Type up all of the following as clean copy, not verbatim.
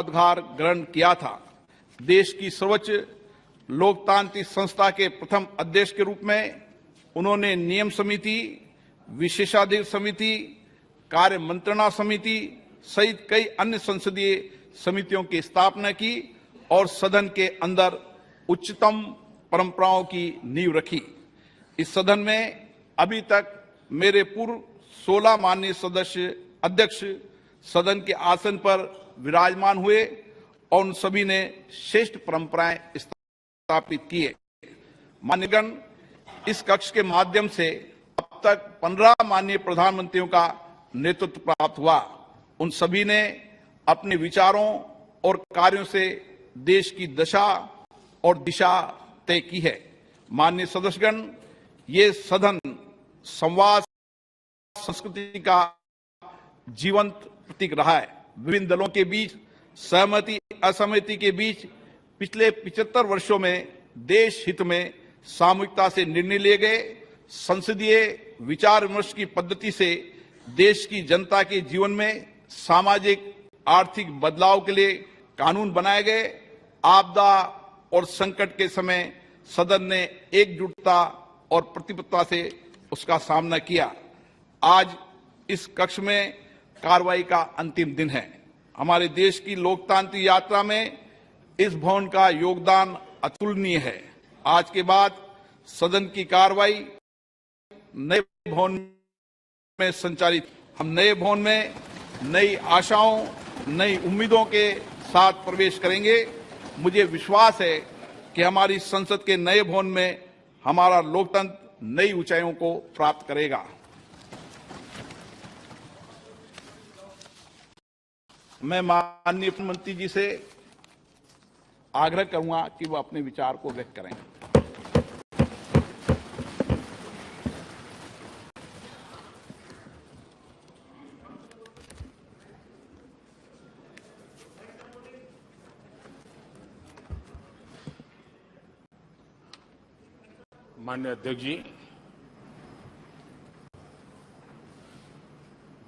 पदभार ग्रहण किया था। देश की सर्वोच्च लोकतांत्रिक संस्था के प्रथम अध्यक्ष के रूप में उन्होंने नियम समिति, विशेषाधिकार समिति, कार्य मंत्रणा समिति सहित कई अन्य संसदीय समितियों की स्थापना की और सदन के अंदर उच्चतम परंपराओं की नींव रखी। इस सदन में अभी तक मेरे पूर्व 16 माननीय सदस्य अध्यक्ष सदन के आसन पर विराजमान हुए और उन सभी ने श्रेष्ठ परंपराएं स्थापित किए। मान्यगण, इस कक्ष के माध्यम से अब तक 15 माननीय प्रधानमंत्रियों का नेतृत्व प्राप्त हुआ। उन सभी ने अपने विचारों और कार्यों से देश की दशा और दिशा तय की है। माननीय सदस्यगण, ये सदन संवाद संस्कृति का जीवंत प्रतीक रहा है। विभिन्न दलों के बीच सहमति असहमति के बीच पिछले 75 वर्षों में देश हित में सामूहिकता से निर्णय लिए गए। संसदीय विचार विमर्श की पद्धति से देश की जनता के जीवन में सामाजिक आर्थिक बदलाव के लिए कानून बनाए गए। आपदा और संकट के समय सदन ने एकजुटता और प्रतिबद्धता से उसका सामना किया। आज इस कक्ष में कार्रवाई का अंतिम दिन है। हमारे देश की लोकतांत्रिक यात्रा में इस भवन का योगदान अतुलनीय है। आज के बाद सदन की कार्रवाई नए भवन में संचालित। हम नए भवन में नई आशाओं, नई उम्मीदों के साथ प्रवेश करेंगे। मुझे विश्वास है कि हमारी संसद के नए भवन में हमारा लोकतंत्र नई ऊंचाइयों को प्राप्त करेगा। मैं माननीय प्रधानमंत्री जी से आग्रह करूंगा कि वो अपने विचार को व्यक्त करें। माननीय अध्यक्ष जी,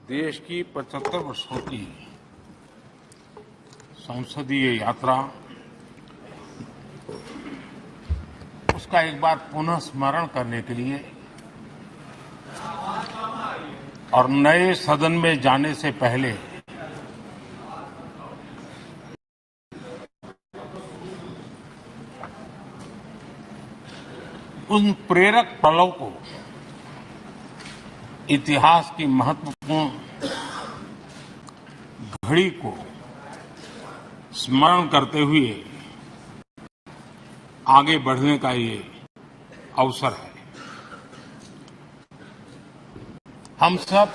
देश की 75 वर्षों की संसदीय यात्रा, उसका एक बार पुनः स्मरण करने के लिए और नए सदन में जाने से पहले उन प्रेरक पलों को, इतिहास की महत्वपूर्ण घड़ी को स्मरण करते हुए आगे बढ़ने का ये अवसर है। हम सब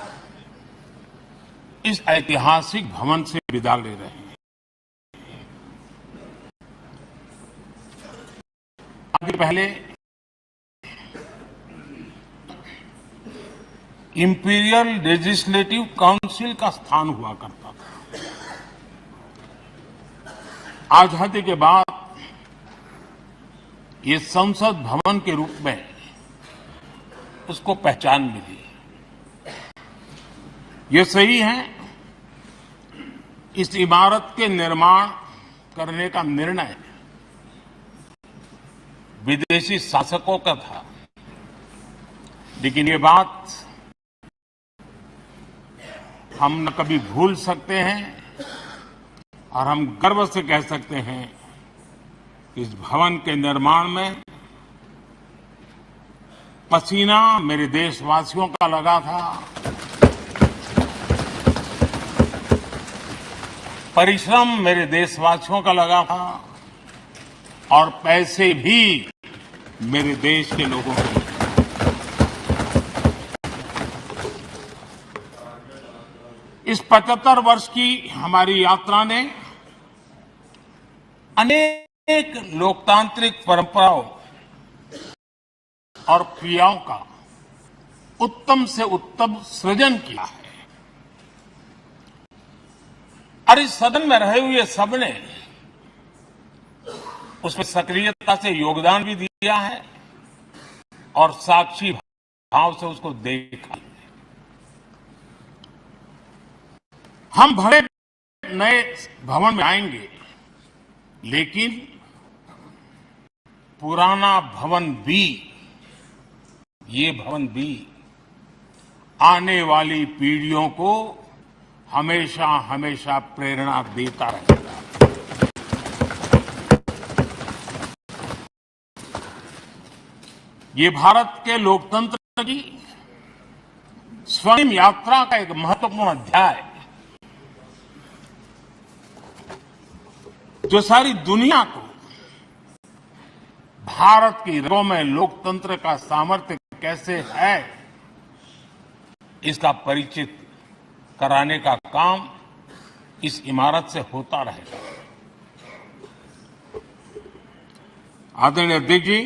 इस ऐतिहासिक भवन से विदा ले रहे हैं। आगे पहले इंपीरियल लेजिस्लेटिव काउंसिल का स्थान हुआ करता था। आजादी के बाद ये संसद भवन के रूप में उसको पहचान मिली। ये सही है, इस इमारत के निर्माण करने का निर्णय विदेशी शासकों का था, लेकिन ये बात हम न कभी भूल सकते हैं और हम गर्व से कह सकते हैं कि इस भवन के निर्माण में पसीना मेरे देशवासियों का लगा था, परिश्रम मेरे देशवासियों का लगा था और पैसे भी मेरे देश के लोगों के। इस 75 वर्ष की हमारी यात्रा ने अनेक लोकतांत्रिक परंपराओं और क्रियाओं का उत्तम से उत्तम सृजन किया है और इस सदन में रहे हुए सबने उसमें सक्रियता से योगदान भी दिया है और साक्षी भाव से उसको देखा। हम भले नए भवन में आएंगे, लेकिन पुराना भवन भी, ये भवन भी आने वाली पीढ़ियों को हमेशा हमेशा प्रेरणा देता रहेगा। ये भारत के लोकतंत्र की स्वर्णिम यात्रा का एक महत्वपूर्ण अध्याय है, जो सारी दुनिया को भारत की रगों में लोकतंत्र का सामर्थ्य कैसे है, इसका परिचित कराने का काम इस इमारत से होता रहेगा। आदरणीय अध्यक्ष जी,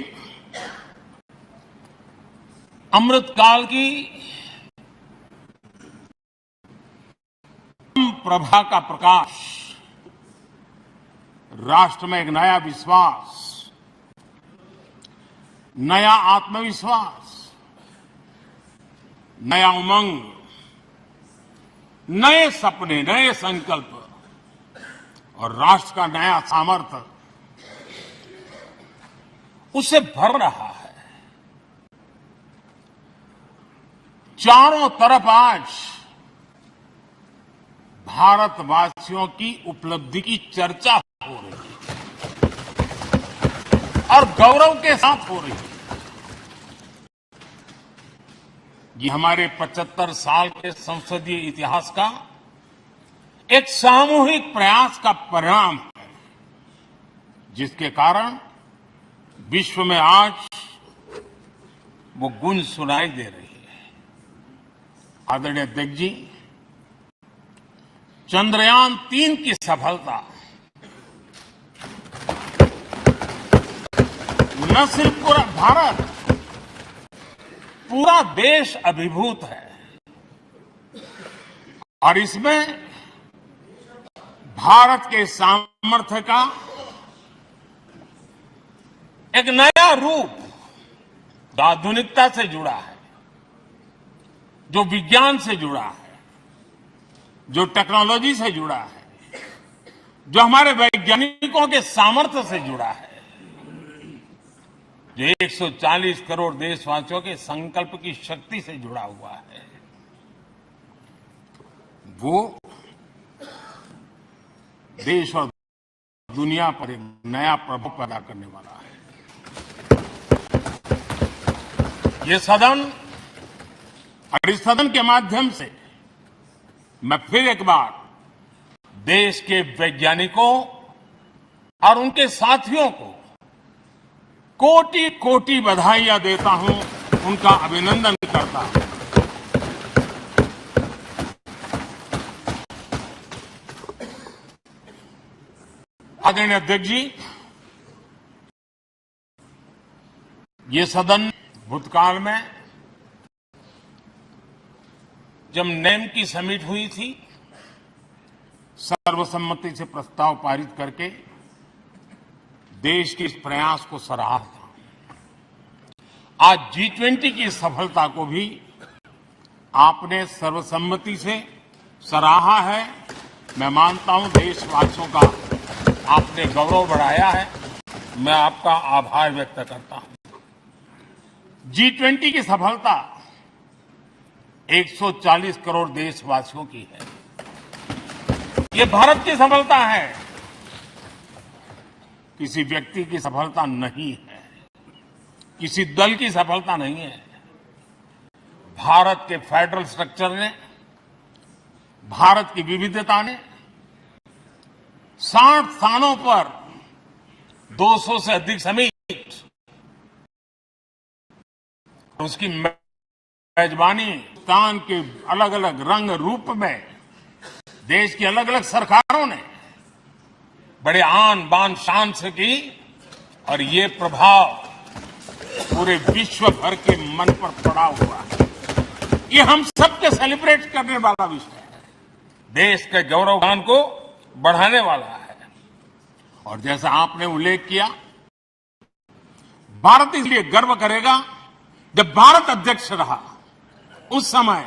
अमृतकाल की प्रभा का प्रकाश राष्ट्र में एक नया विश्वास, नया आत्मविश्वास, नया उमंग, नए सपने, नए संकल्प और राष्ट्र का नया सामर्थ्य उससे भर रहा है। चारों तरफ आज भारतवासियों की उपलब्धि की चर्चा हो रही है और गौरव के साथ हो रही है। ये हमारे 75 साल के संसदीय इतिहास का एक सामूहिक प्रयास का परिणाम है, जिसके कारण विश्व में आज वो गूंज सुनाई दे रही है। आदरणीय अध्यक्ष जी, चंद्रयान 3 की सफलता न सिर्फ पूरा भारत, पूरा देश अभिभूत है और इसमें भारत के सामर्थ्य का एक नया रूप जो आधुनिकता से जुड़ा है, जो विज्ञान से जुड़ा है, जो टेक्नोलॉजी से जुड़ा है, जो हमारे वैज्ञानिकों के सामर्थ्य से जुड़ा है, जो 140 करोड़ देशवासियों के संकल्प की शक्ति से जुड़ा हुआ है, वो देश और दुनिया पर एक नया प्रभाव पैदा करने वाला है। ये सदन और इस सदन के माध्यम से मैं फिर एक बार देश के वैज्ञानिकों और उनके साथियों को कोटि कोटि बधाइयां देता हूं, उनका अभिनंदन करता हूं। आदरणीय अध्यक्ष जी, ये सदन भूतकाल में जब नेम की समिट हुई थी, सर्वसम्मति से प्रस्ताव पारित करके देश के इस प्रयास को सराहा था। आज G20 की सफलता को भी आपने सर्वसम्मति से सराहा है। मैं मानता हूं देशवासियों का आपने गौरव बढ़ाया है, मैं आपका आभार व्यक्त करता हूं। G20 की सफलता 140 करोड़ देशवासियों की है। ये भारत की सफलता है, किसी व्यक्ति की सफलता नहीं है, किसी दल की सफलता नहीं है। भारत के फेडरल स्ट्रक्चर ने, भारत की विविधता ने 60 स्थानों पर 200 से अधिक समिट, उसकी मेजबानी हिंदुस्तान के अलग अलग रंग रूप में देश की अलग अलग सरकारों ने बड़े आन बान शान से की और ये प्रभाव पूरे विश्व भर के मन पर पड़ा हुआ है। ये हम सबके सेलिब्रेट करने वाला विषय है, देश के गौरवगान को बढ़ाने वाला है। और जैसा आपने उल्लेख किया, भारत इसलिए गर्व करेगा, जब भारत अध्यक्ष रहा उस समय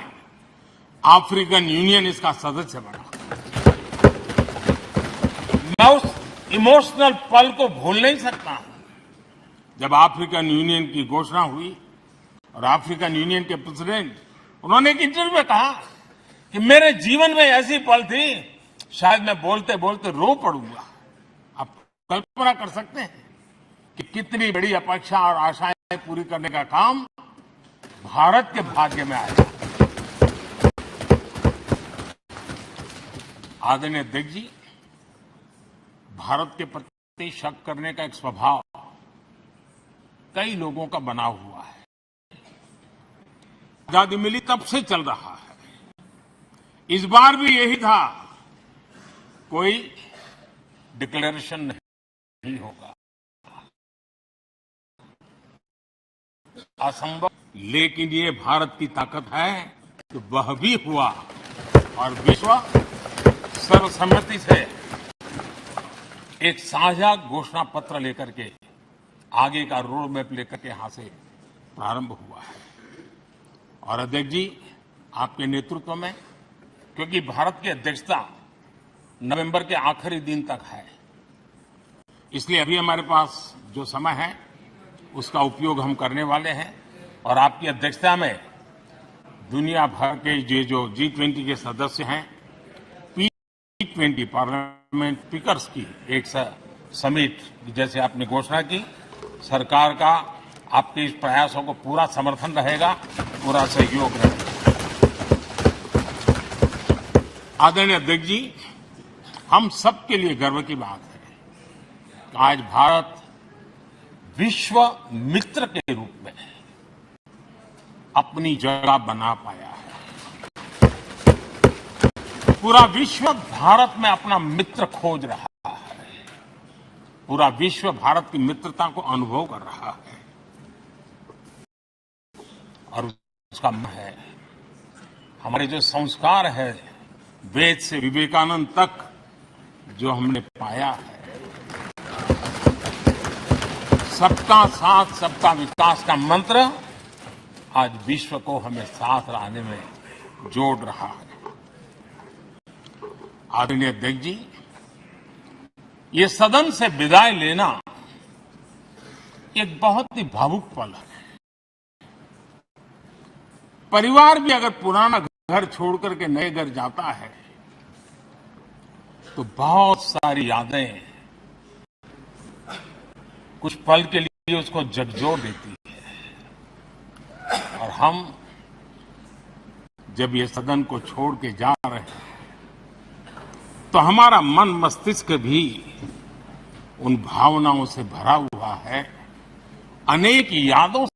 अफ्रीकन यूनियन इसका सदस्य बना। मैं उस इमोशनल पल को भूल नहीं सकता जब अफ्रीकन यूनियन की घोषणा हुई और अफ्रीकन यूनियन के प्रेसिडेंट उन्होंने एक इंटरव्यू में कहा कि मेरे जीवन में ऐसी पल थी शायद मैं बोलते बोलते रो पड़ूंगा। आप कल्पना कर सकते हैं कि कितनी बड़ी अपेक्षा और आशाएं पूरी करने का काम भारत के भाग्य में आया। आदरणीय अध्यक्ष जी, भारत के प्रति शक करने का एक स्वभाव कई लोगों का बना हुआ है। आजादी मिली तब से चल रहा है। इस बार भी यही था, कोई डिक्लेरेशन नहीं होगा, असंभव। लेकिन ये भारत की ताकत है कि वह भी हुआ और विश्व सर्वसम्मति से एक साझा घोषणा पत्र लेकर के आगे का रोड मैप लेकर के यहां से प्रारंभ हुआ है। और अध्यक्ष जी, आपके नेतृत्व में, क्योंकि भारत की अध्यक्षता नवंबर के आखिरी दिन तक है, इसलिए अभी हमारे पास जो समय है उसका उपयोग हम करने वाले हैं। और आपकी अध्यक्षता में दुनिया भर के ये जो G20 के सदस्य हैं, P20 पार्लियामेंट स्पीकर्स की एक समिट जैसे आपने घोषणा की, सरकार का आपके इस प्रयासों को पूरा समर्थन रहेगा, पूरा सहयोग रहेगा। आदरणीय अध्यक्ष जी, हम सबके लिए गर्व की बात है कि आज भारत विश्व मित्र के रूप में अपनी जगह बना पाया है। पूरा विश्व भारत में अपना मित्र खोज रहा है। पूरा विश्व भारत की मित्रता को अनुभव कर रहा है। और उसका है हमारे जो संस्कार है, वेद से विवेकानंद तक जो हमने पाया है, सबका साथ सबका विकास का मंत्र आज विश्व को हमें साथ लाने में जोड़ रहा है। आदरणीय अध्यक्ष जी, ये सदन से विदाई लेना एक बहुत ही भावुक पल है। परिवार भी अगर पुराना घर छोड़ करके नए घर जाता है तो बहुत सारी यादें कुछ पल के लिए उसको झकझोर देती है। और हम जब ये सदन को छोड़ के जा रहे हैं तो हमारा मन मस्तिष्क भी उन भावनाओं से भरा हुआ है, अनेक यादों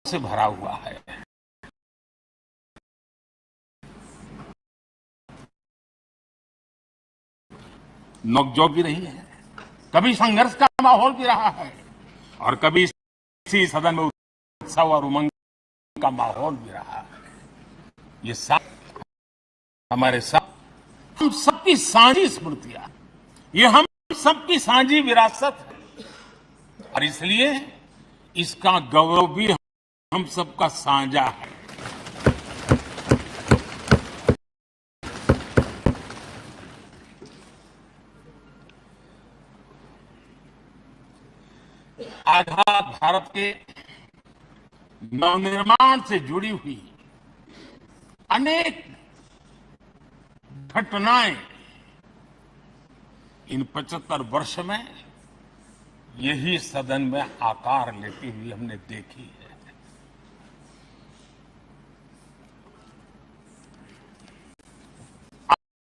से भरा हुआ है। नोकझोंक भी रही है, कभी संघर्ष का माहौल भी रहा है और कभी इसी सदन में उत्सव और उमंग का माहौल भी रहा है। ये सब हमारे साथ हम सबकी साझी स्मृतियां, ये हम सबकी साझी विरासत है और इसलिए इसका गौरव भी हम सबका साझा है। आजाद भारत के नवनिर्माण से जुड़ी हुई अनेक घटनाएं इन 75 वर्ष में यही सदन में आकार लेती हुई हमने देखी है।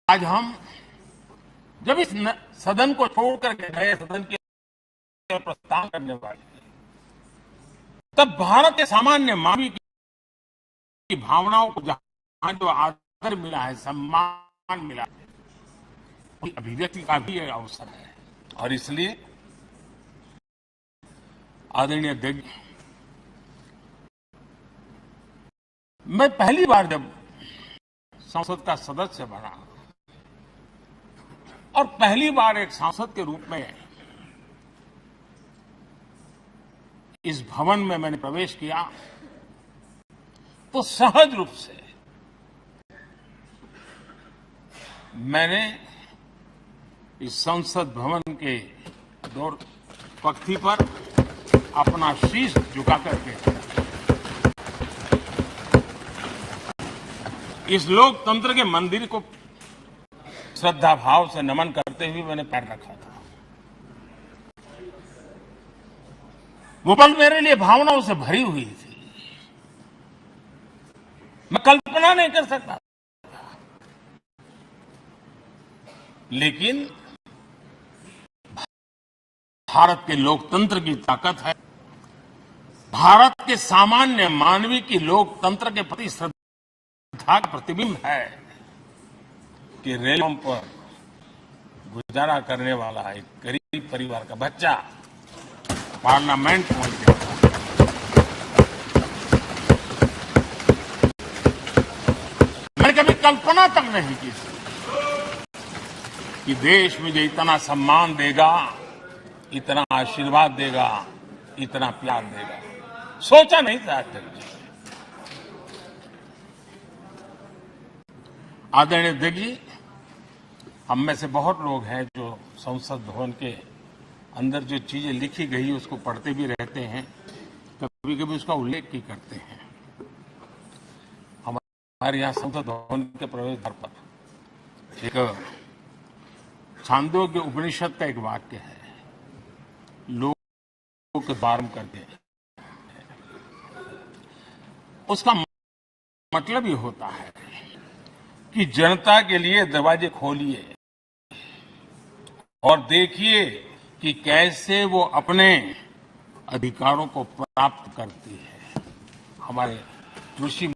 आज हम जब इस सदन को छोड़कर के नए सदन के प्रस्ताव करने वाले हैं, तब भारत के सामान्य मानवीय की भावनाओं को जहां जो आदर मिला है, सम्मान मिला है, अभिव्यक्ति का भी एक अवसर है। और इसलिए आदरणीय अध्यक्ष, मैं पहली बार जब संसद का सदस्य बना और पहली बार एक सांसद के रूप में इस भवन में मैंने प्रवेश किया तो सहज रूप से मैंने इस संसद भवन के दौर पक्ति पर अपना शीश झुका करके इस लोकतंत्र के मंदिर को श्रद्धा भाव से नमन करते हुए मैंने पैर रखा था। वो पल मेरे लिए भावनाओं से भरी हुई थी। मैं कल्पना नहीं कर सकता, लेकिन भारत के लोकतंत्र की ताकत है, भारत के सामान्य मानवीय की लोकतंत्र के प्रति श्रद्धा का प्रतिबिंब है कि रेलों पर गुजारा करने वाला एक गरीब परिवार का बच्चा पार्लियामेंट पहुंच गया। मैंने कभी कल्पना तक नहीं की कि देश मुझे इतना सम्मान देगा, इतना आशीर्वाद देगा, इतना प्यार देगा। सोचा नहीं था अध्यक्ष जी। आदरणीय अध्यक्ष जी, हम में से बहुत लोग हैं जो संसद भवन के अंदर जो चीजें लिखी गई उसको पढ़ते भी रहते हैं, कभी कभी उसका उल्लेख भी करते हैं। हमारे यहाँ संसद भवन के प्रवेश द्वार पर एक छांदोग्य उपनिषद का एक वाक्य है, लोक द्वारम करके। उसका मतलब ये होता है कि जनता के लिए दरवाजे खोलिए और देखिए कि कैसे वो अपने अधिकारों को प्राप्त करती है। हमारे ऋषि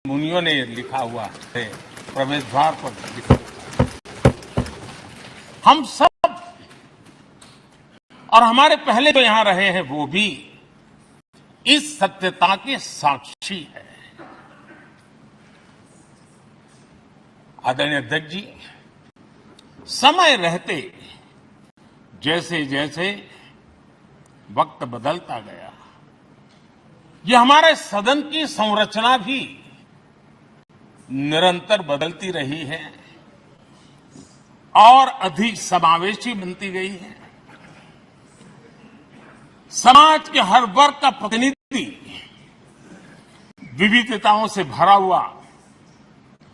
मुनियों ने लिखा हुआ है, प्रवेश द्वार पर लिखा हुआ है। हम सब और हमारे पहले जो यहां रहे हैं वो भी इस सत्यता के साक्षी है। आदरणीय अध्यक्ष जी, समय रहते जैसे जैसे वक्त बदलता गया, ये हमारे सदन की संरचना भी निरंतर बदलती रही है और अधिक समावेशी बनती गई है। समाज के हर वर्ग का प्रतिनिधि विविधताओं से भरा हुआ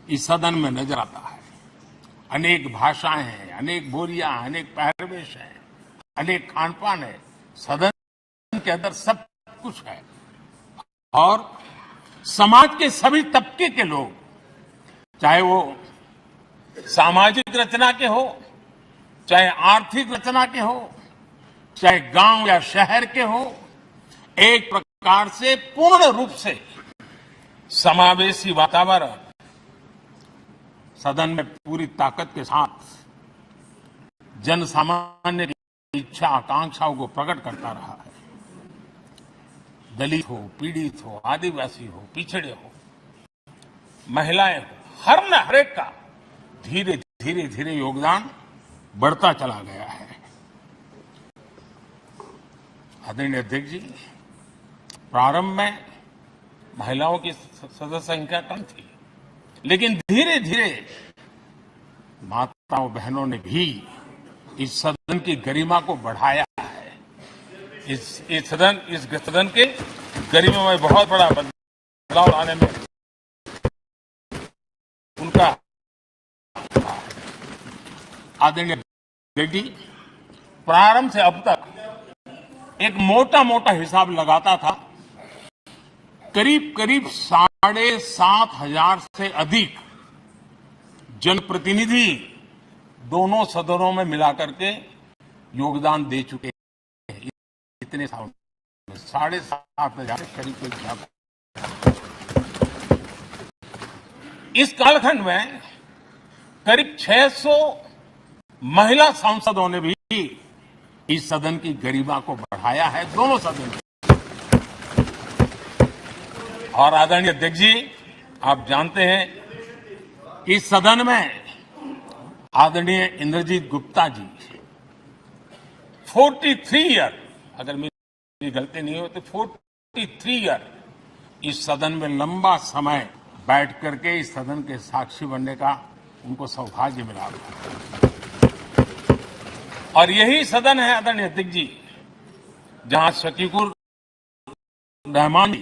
इस सदन में नजर आता है। अनेक भाषाएं हैं, अनेक बोलियां, अनेक पहरवेश है, अनेक खान पान है। सदन के अंदर सब कुछ है और समाज के सभी तबके के लोग, चाहे वो सामाजिक रचना के हो, चाहे आर्थिक रचना के हो, चाहे गांव या शहर के हो, एक प्रकार से पूर्ण रूप से समावेशी वातावरण सदन में पूरी ताकत के साथ जन सामान्य की इच्छा आकांक्षाओं को प्रकट करता रहा है। दलित हो, पीड़ित हो, आदिवासी हो, पिछड़े हो, महिलाएं हो, हर एक का धीरे धीरे धीरे योगदान बढ़ता चला गया है। आदरणीय अध्यक्ष जी, प्रारंभ में महिलाओं की सदस्य संख्या कम थी, लेकिन धीरे धीरे माताओं बहनों ने भी इस सदन की गरिमा को बढ़ाया है। इस सदन के गरिमा में बहुत बड़ा बदलाव लाने में उनका। आदरणीय अध्यक्ष जी, प्रारंभ से अब तक एक मोटा मोटा हिसाब लगाता था, करीब करीब 7,500 से अधिक जनप्रतिनिधि दोनों सदनों में मिलाकर के योगदान दे चुके हैं। इतने सालों में 7,500 करीब हिसाब। इस कालखंड में करीब 600 महिला सांसदों ने भी इस सदन की गरिमा को बढ़ाया है, दोनों सदन। और आदरणीय अध्यक्ष जी, आप जानते हैं कि इस सदन में आदरणीय इंद्रजीत गुप्ता जी 43 ईयर, अगर मेरी गलती नहीं हो तो 43 ईयर इस सदन में लंबा समय बैठ करके इस सदन के साक्षी बनने का उनको सौभाग्य मिला। और यही सदन है आदरणीय अध्यक्ष जी, जहां शकीकुर रहमान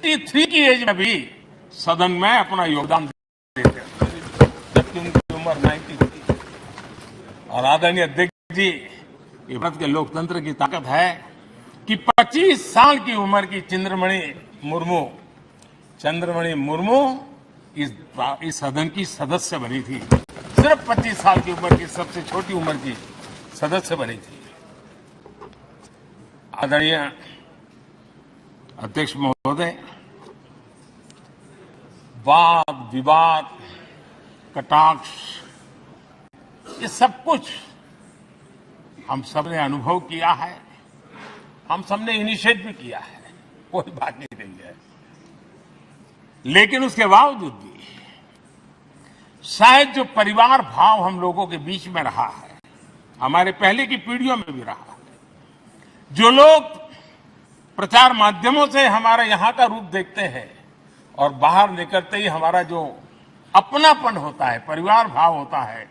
83 की एज में भी सदन में अपना योगदान देते थे, जबकि उनकी उम्र 93 थी। और आदरणीय अध्यक्ष जी, ये भारत के लोकतंत्र की ताकत है कि 25 साल की उम्र की चंद्रमणि मुर्मू इस सदन की सदस्य बनी थी। सिर्फ 25 साल की उम्र की, सबसे छोटी उम्र की सदस्य बनी थी। आदरणीय अध्यक्ष महोदय, वाद विवाद कटाक्ष ये सब कुछ हम सब ने अनुभव किया है, हम सब ने इनिशिएट भी किया है, कोई बात नहीं रही है। लेकिन उसके बावजूद भी शायद जो परिवार भाव हम लोगों के बीच में रहा है, हमारे पहले की पीढ़ियों में भी रहा है, जो लोग प्रचार माध्यमों से हमारा यहां का रूप देखते हैं और बाहर निकलते ही हमारा जो अपनापन होता है, परिवार भाव होता है,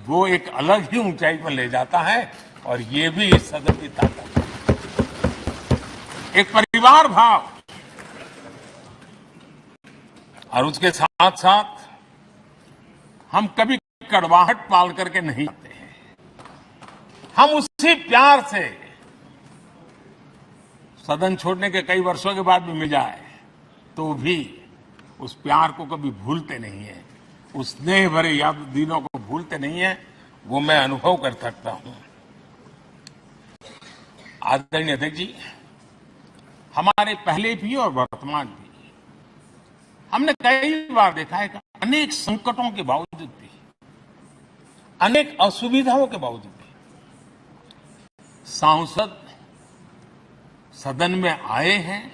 वो एक अलग ही ऊंचाई पर ले जाता है। और ये भी इस सदन की ताकत है, एक परिवार भाव। और उसके साथ साथ हम कभी कड़वाहट पाल करके नहीं आते हैं, हम उसी प्यार से सदन छोड़ने के कई वर्षों के बाद भी मिल जाए तो भी उस प्यार को कभी भूलते नहीं है, उस स्नेह भरे याद दिनों को भूलते नहीं है, वो मैं अनुभव कर सकता हूं। आदरणीय अध्यक्ष जी, हमारे पहले भी और वर्तमान भी हमने कई बार देखा है कि अनेक संकटों के बावजूद भी, अनेक असुविधाओं के बावजूद भी सांसद सदन में आए हैं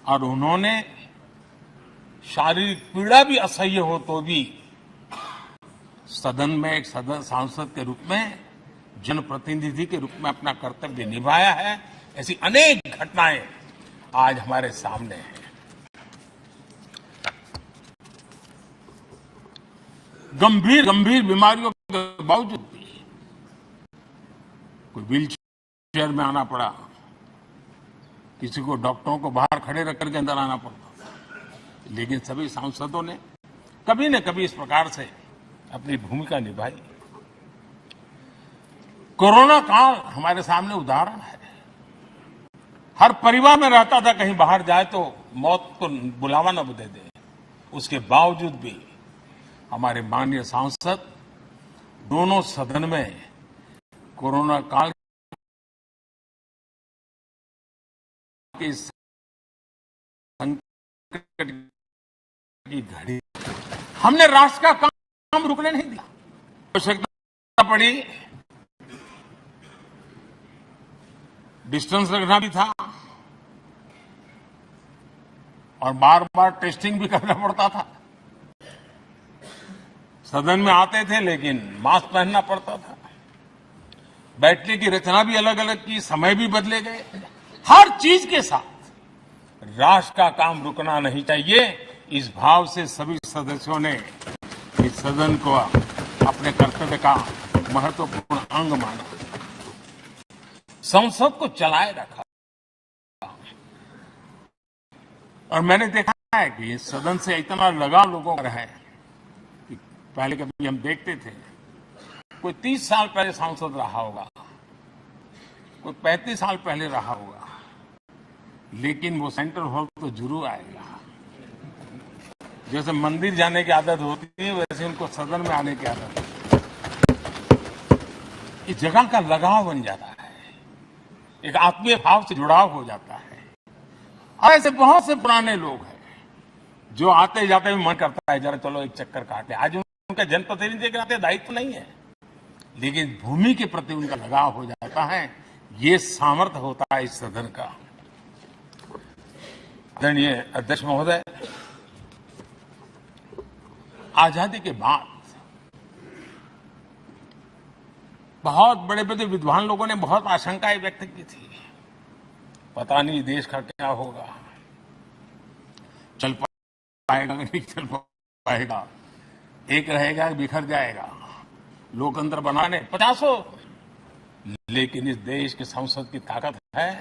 और उन्होंने शारीरिक पीड़ा भी असह्य हो तो भी सदन में एक सांसद के रूप में, जनप्रतिनिधि के रूप में अपना कर्तव्य निभाया है। ऐसी अनेक घटनाएं आज हमारे सामने हैं। गंभीर बीमारियों के बावजूद भी कोई व्हील चेयर में आना पड़ा, किसी को डॉक्टरों को बाहर खड़े रख करके अंदर आना पड़ता, लेकिन सभी सांसदों ने कभी न कभी इस प्रकार से अपनी भूमिका निभाई। कोरोना काल हमारे सामने उदाहरण है। हर परिवार में रहता था कहीं बाहर जाए तो मौत को बुलावा न दे दे, उसके बावजूद भी हमारे माननीय सांसद दोनों सदन में कोरोना काल की संकट की घड़ी हमने राष्ट्र का काम रुकने नहीं दिया। आवश्यकता पड़ी, डिस्टेंस रखना भी था और बार बार टेस्टिंग भी करना पड़ता था। सदन में आते थे लेकिन मास्क पहनना पड़ता था, बैठने की रचना भी अलग अलग की, समय भी बदले गए। हर चीज के साथ राष्ट्र का काम रुकना नहीं चाहिए, इस भाव से सभी सदस्यों ने इस सदन को अपने कर्तव्य का महत्वपूर्ण अंग माना, संसद को चलाए रखा। और मैंने देखा है कि इस सदन से इतना लगाव लोगों का है कि पहले कभी हम देखते थे कोई 30 साल पहले सांसद रहा होगा, कोई 35 साल पहले रहा होगा, लेकिन वो सेंट्रल हॉल तो जरूर आएगा। जैसे मंदिर जाने की आदत होती है वैसे उनको सदन में आने की आदत है। इस जगह का लगाव बन जाता है, एक आत्मीय भाव से जुड़ाव हो जाता है। और ऐसे बहुत से पुराने लोग हैं जो आते जाते हुए मन करता है जरा चलो एक चक्कर काटे। आज उनका जनप्रतिनिधि के नाते दायित्व नहीं है, लेकिन भूमि के प्रति उनका लगाव हो जाता है। ये सामर्थ्य होता है इस सदन का। आदरणीय अध्यक्ष महोदय, आजादी के बाद बहुत बड़े बड़े विद्वान लोगों ने बहुत आशंकाएं व्यक्त की थी, पता नहीं देश का क्या होगा, चल पाएगा नहीं चल पाएगा, एक रहेगा बिखर जाएगा। लोकतंत्र बनाने 50, लेकिन इस देश के संसद की ताकत है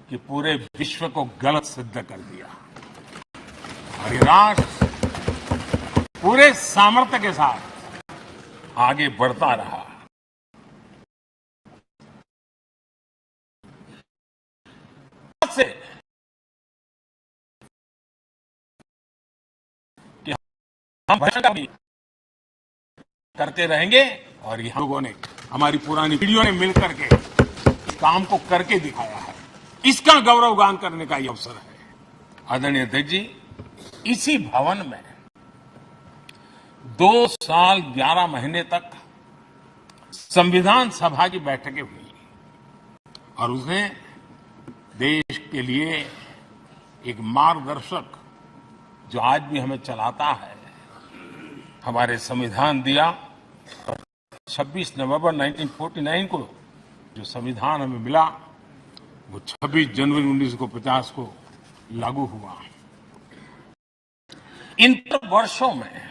कि पूरे विश्व को गलत सिद्ध कर दिया और ये राष्ट्र पूरे सामर्थ्य के साथ आगे बढ़ता रहा। से कि हम भ्रष्टाचार भी करते रहेंगे और हम लोगों ने, हमारी पुरानी पीढ़ियों ने मिलकर के काम को करके दिखाया है। इसका गौरवगान करने का ये अवसर है। आदरणीय अध्यक्ष जी, इसी भवन में 2 साल 11 महीने तक संविधान सभा की बैठकें हुई और उसने देश के लिए एक मार्गदर्शक जो आज भी हमें चलाता है, हमारे संविधान दिया। 26 नवंबर 1949 को जो संविधान हमें मिला वो 26 जनवरी 1950 को लागू हुआ। इन वर्षों में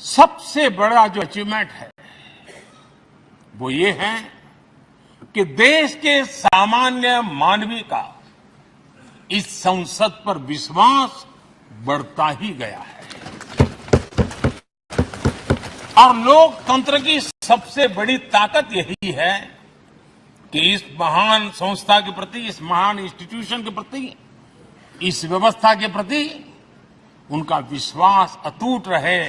सबसे बड़ा जो अचीवमेंट है वो ये है कि देश के सामान्य मानवी का इस संसद पर विश्वास बढ़ता ही गया है और लोकतंत्र की सबसे बड़ी ताकत यही है कि इस महान संस्था के प्रति, इस महान इंस्टीट्यूशन के प्रति, इस व्यवस्था के प्रति उनका विश्वास अटूट रहे,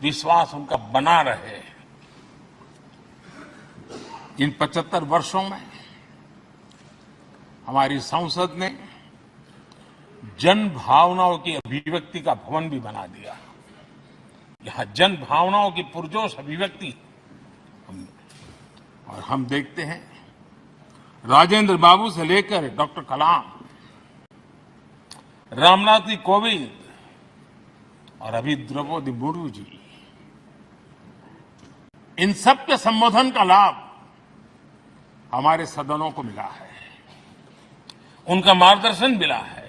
विश्वास उनका बना रहे। इन 75 वर्षों में हमारी संसद ने जन भावनाओं की अभिव्यक्ति का भवन भी बना दिया। यहां जन भावनाओं की पुरजोश अभिव्यक्ति और हम देखते हैं राजेंद्र बाबू से लेकर डॉक्टर कलाम, रामनाथ जी कोविंद और अभी द्रौपदी मुर्मू जी, इन सब के संबोधन का लाभ हमारे सदनों को मिला है, उनका मार्गदर्शन मिला है।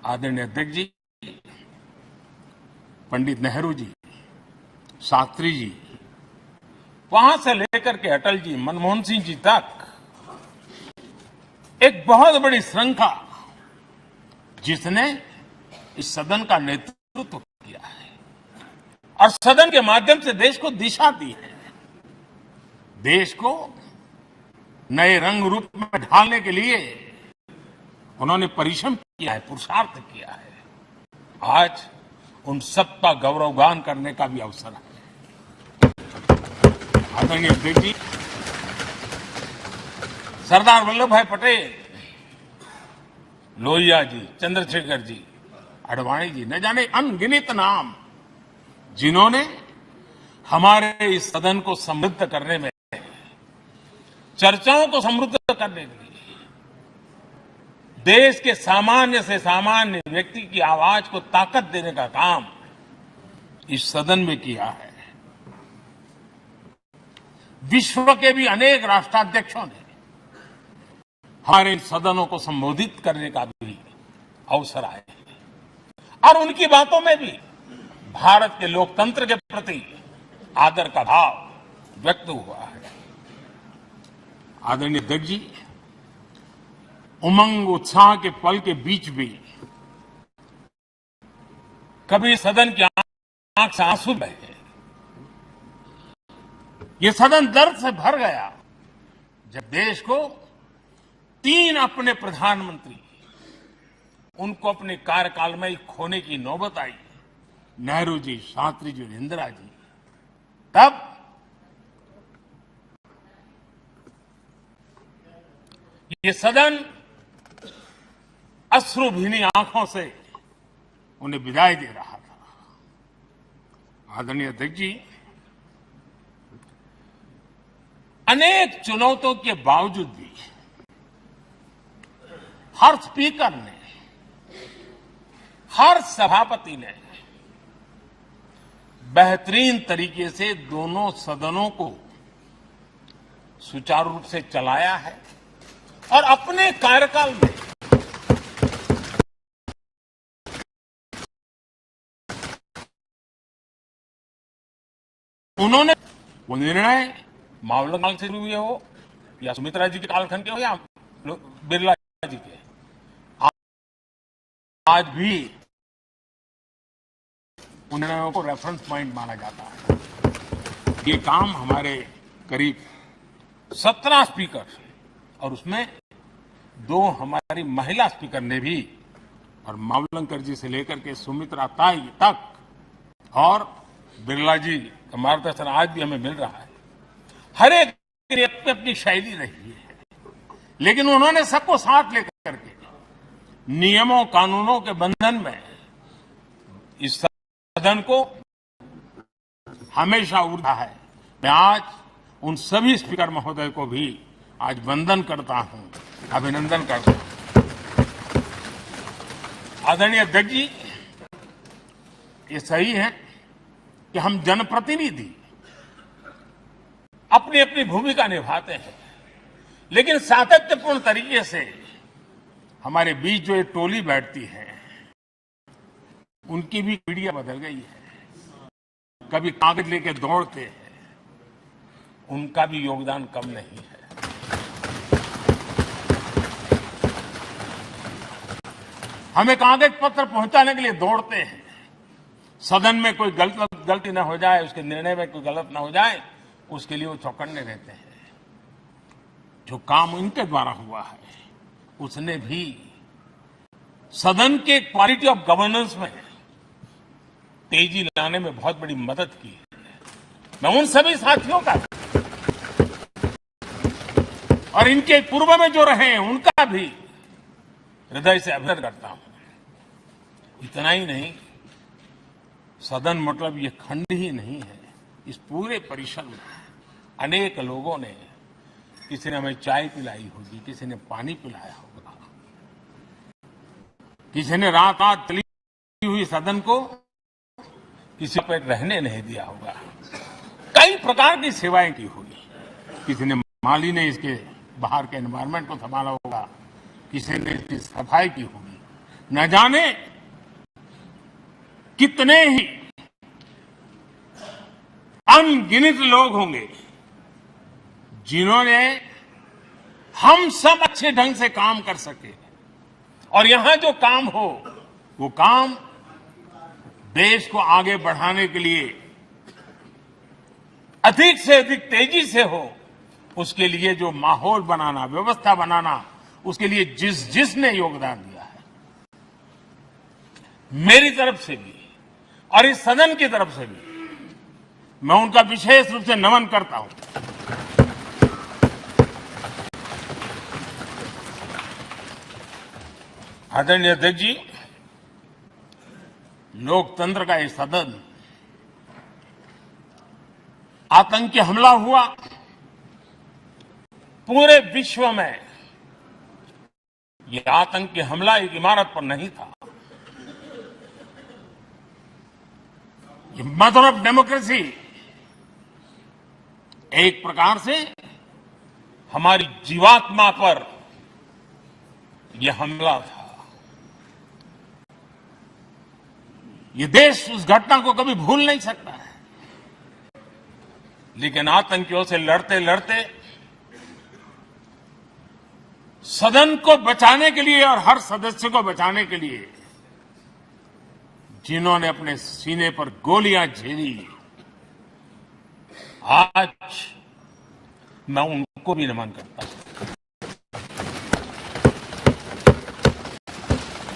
आदरणीय अध्यक्ष जी, पंडित नेहरू जी, शास्त्री जी, वहां से लेकर के अटल जी, मनमोहन सिंह जी तक एक बहुत बड़ी श्रृंखला जिसने इस सदन का नेतृत्व किया है और सदन के माध्यम से देश को दिशा दी है, देश को नए रंग रूप में ढालने के लिए उन्होंने परिश्रम किया है, पुरुषार्थ किया है। आज उन सबका गौरवगान करने का भी अवसर है। आदरणीय अध्यक्ष जी, सरदार वल्लभ भाई पटेल, लोहिया जी, चंद्रशेखर जी, आडवाणी जी, न जाने अनगिनत नाम जिन्होंने हमारे इस सदन को समृद्ध करने में, चर्चाओं को समृद्ध करने के लिए, देश के सामान्य से सामान्य व्यक्ति की आवाज को ताकत देने का काम इस सदन में किया है। विश्व के भी अनेक राष्ट्राध्यक्षों ने हमारे इन सदनों को संबोधित करने का भी अवसर आया है और उनकी बातों में भी भारत के लोकतंत्र के प्रति आदर का भाव व्यक्त हुआ है। आदरणीय अध्यक्ष जी, उमंग उत्साह के पल के बीच भी कभी सदन की आंख से आंसू बहे। ये सदन दर्द से भर गया जब देश को 3 अपने प्रधानमंत्री उनको अपने कार्यकाल में खोने की नौबत आई, नेहरू जी, शास्त्री जी और इंदिरा जी। तब ये सदन अश्रुभीनी आंखों से उन्हें विदाई दे रहा था। आदरणीय अध्यक्ष जी, अनेक चुनौतियों के बावजूद भी हर स्पीकर ने, हर सभापति ने बेहतरीन तरीके से दोनों सदनों को सुचारू रूप से चलाया है और अपने कार्यकाल में उन्होंने वो निर्णय मावलंकर काल से हुए हो या सुमित्रा जी के कालखंड के हो या बिरला जी के, आज भी उन निर्णयों को रेफरेंस पॉइंट माना जाता है। ये काम हमारे करीब 17 स्पीकर और उसमें 2 हमारी महिला स्पीकर ने भी, और मावलंकर जी से लेकर के सुमित्रा ताई तक और बिरला जी का मार्गदर्शन आज भी हमें मिल रहा है। हर एक की अपनी अपनी शैली रही है, लेकिन उन्होंने सबको साथ लेकर के नियमों कानूनों के बंधन में इस सदन को हमेशा उड़ा है। मैं आज उन सभी स्पीकर महोदय को भी आज वंदन करता हूं, अभिनंदन करता हूं। आदरणीय अध्यक्ष जी, ये सही है कि हम जनप्रतिनिधि अपनी अपनी भूमिका निभाते हैं, लेकिन सातत्यपूर्ण तरीके से हमारे बीच जो एक टोली बैठती है उनकी भी पीढ़ियां बदल गई है। कभी कागज लेके दौड़ते हैं, उनका भी योगदान कम नहीं है। हमें कागज पत्र पहुंचाने के लिए दौड़ते हैं, सदन में कोई गलती न हो जाए, उसके निर्णय में कोई गलत न हो जाए, उसके लिए वो चौकन्ने रहते हैं। जो काम इनके द्वारा हुआ है उसने भी सदन के क्वालिटी ऑफ गवर्नेंस में तेजी लाने में बहुत बड़ी मदद की है। मैं उन सभी साथियों का और इनके पूर्व में जो रहे हैं उनका भी हृदय से अभिनंदन करता हूं। इतना ही नहीं, सदन मतलब ये खंड ही नहीं है, इस पूरे परिसर में अनेक लोगों ने, किसी ने हमें चाय पिलाई होगी, किसी ने पानी पिलाया होगा, किसी ने रात रात चली हुई सदन को किसी पर रहने नहीं दिया होगा, कई प्रकार की सेवाएं की होगी। किसी ने माली ने इसके बाहर के एनवायरनमेंट को संभाला होगा, किसी ने इसकी सफाई की होगी। न जाने कितने ही अनगिनत लोग होंगे जिन्होंने हम सब अच्छे ढंग से काम कर सके, और यहां जो काम हो वो काम देश को आगे बढ़ाने के लिए अधिक से अधिक तेजी से हो, उसके लिए जो माहौल बनाना, व्यवस्था बनाना, उसके लिए जिसने योगदान दिया है, मेरी तरफ से भी और इस सदन की तरफ से भी मैं उनका विशेष रूप से नमन करता हूं। आदरणीय अध्यक्ष जी, लोकतंत्र का ये सदन, आतंकी हमला हुआ, पूरे विश्व में ये आतंकी हमला एक इमारत पर नहीं था, ये मदर ऑफ डेमोक्रेसी एक प्रकार से हमारी जीवात्मा पर यह हमला था। ये देश उस घटना को कभी भूल नहीं सकता है, लेकिन आतंकियों से लड़ते लड़ते सदन को बचाने के लिए और हर सदस्य को बचाने के लिए जिन्होंने अपने सीने पर गोलियां झेली, आज मैं उनको भी नमन करता हूं।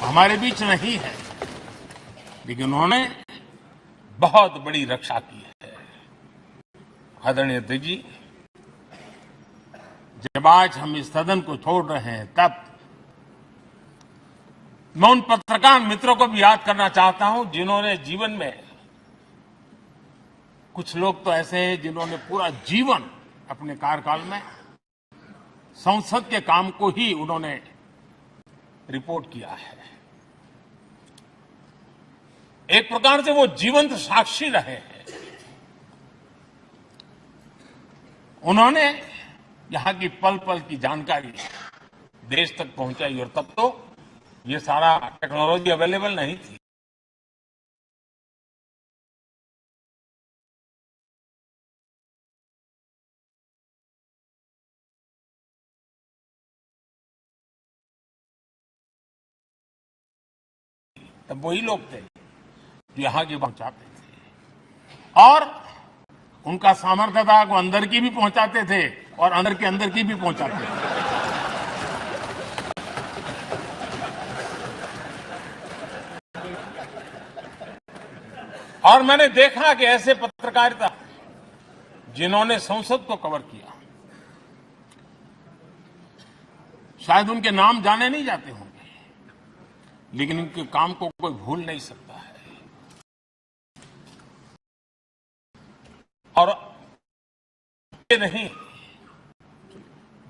हमारे बीच नहीं है, लेकिन उन्होंने बहुत बड़ी रक्षा की है। आदरणीय अध्यक्ष जी, जब आज हम इस सदन को छोड़ रहे हैं, तब मैं उन पत्रकार मित्रों को भी याद करना चाहता हूं जिन्होंने जीवन में, कुछ लोग तो ऐसे हैं जिन्होंने पूरा जीवन अपने कार्यकाल में संसद के काम को ही उन्होंने रिपोर्ट किया है। एक प्रकार से वो जीवंत साक्षी रहे हैं। उन्होंने यहां की पल पल की जानकारी देश तक पहुंचाई, और तब तो ये सारा टेक्नोलॉजी अवेलेबल नहीं थी। तब वही लोग थे जो यहाँ की पहुंचाते थे, और उनका सामर्थ्य था वो अंदर की भी पहुंचाते थे और अंदर की भी पहुंचाते थे। और मैंने देखा कि ऐसे पत्रकारिता जिन्होंने संसद को कवर किया, शायद उनके नाम जाने नहीं जाते होंगे, लेकिन उनके काम को कोई भूल नहीं सकता है। और ये नहीं,